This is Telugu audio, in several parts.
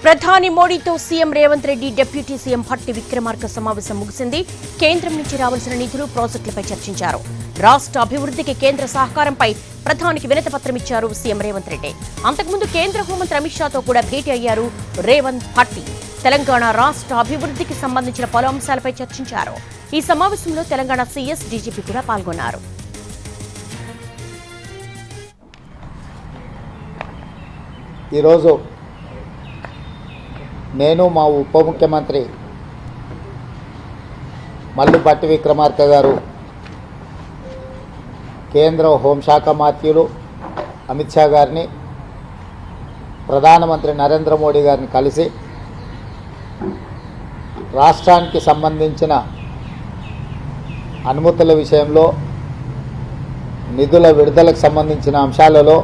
ప్రధాని మోడీతో CM Revanth Reddy deputy CM Bhatti Vikramarka సమావేశం ముగిసింది. కేంద్రం నుంచి రావాల్సిన నిధులు, ప్రాజెక్టులపై చర్చించారు. రాష్ట్ర అభివృద్ధికి కేంద్ర సహకారంపై ప్రధానికి వినతిపత్రం ఇచ్చారు సీఎం రేవంత్ రెడ్డి. అంతకుముందు కేంద్ర హోంమంత్రి అమిత్ షాతో కూడా భేటీ అయ్యారు రేవంత్, భట్టి. తెలంగాణ రాష్ట్ర అభివృద్ధికి సంబంధించిన పలు అంశాలపై చర్చించారు. ఈ సమావేశంలో తెలంగాణ సీఎస్, డీజీపీ కూడా పాల్గొన్నారు. ఈరోజు నేను మా ఉప ముఖ్యమంత్రి మల్లు భట్టి విక్రమార్క గారు, కేంద్ర హోంశాఖ మంత్రులు అమిత్ షా గారిని, ప్రధానమంత్రి నరేంద్ర మోడీ గారిని కలిసి రాష్ట్రానికి సంబంధించిన అనుమతుల విషయంలో, నిధుల విడుదలకు సంబంధించిన అంశాలలో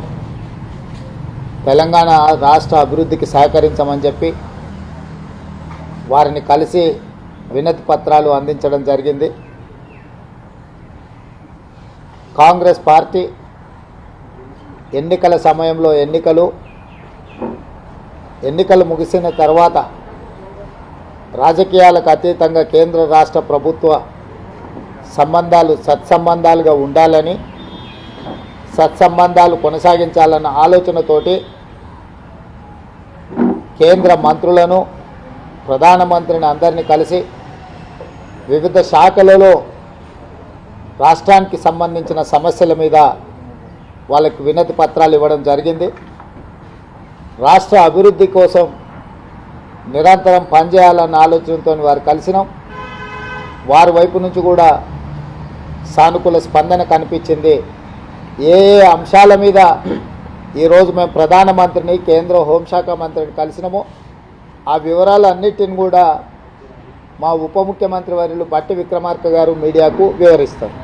తెలంగాణ రాష్ట్ర అభివృద్ధికి సహకరించమని చెప్పి వారిని కలిసి వినతి పత్రాలు అందించడం జరిగింది. కాంగ్రెస్ పార్టీ ఎన్నికల సమయంలో ఎన్నికలు ముగిసిన తర్వాత రాజకీయాలకు అతీతంగా కేంద్ర రాష్ట్ర ప్రభుత్వ సంబంధాలు సత్సంబంధాలుగా ఉండాలని, సత్సంబంధాలు కొనసాగించాలన్న ఆలోచనతోటి కేంద్ర మంత్రులను, ప్రధానమంత్రిని అందరినీ కలిసి వివిధ శాఖలలో రాష్ట్రానికి సంబంధించిన సమస్యల మీద వాళ్ళకి వినతి పత్రాలు ఇవ్వడం జరిగింది. రాష్ట్ర అభివృద్ధి కోసం నిరంతరం పనిచేయాలన్న ఆలోచనతో వారు కలిసినాం. వారి వైపు నుంచి కూడా సానుకూల స్పందన కనిపించింది. ఏ అంశాల మీద ఈరోజు మేము ప్రధానమంత్రిని, కేంద్ర హోంశాఖ మంత్రిని కలిసినామో ఆ వివరాలన్నిటిని కూడా మా ఉప ముఖ్యమంత్రి వర్యులు భట్టి విక్రమార్క గారు మీడియాకు వివరిస్తారు.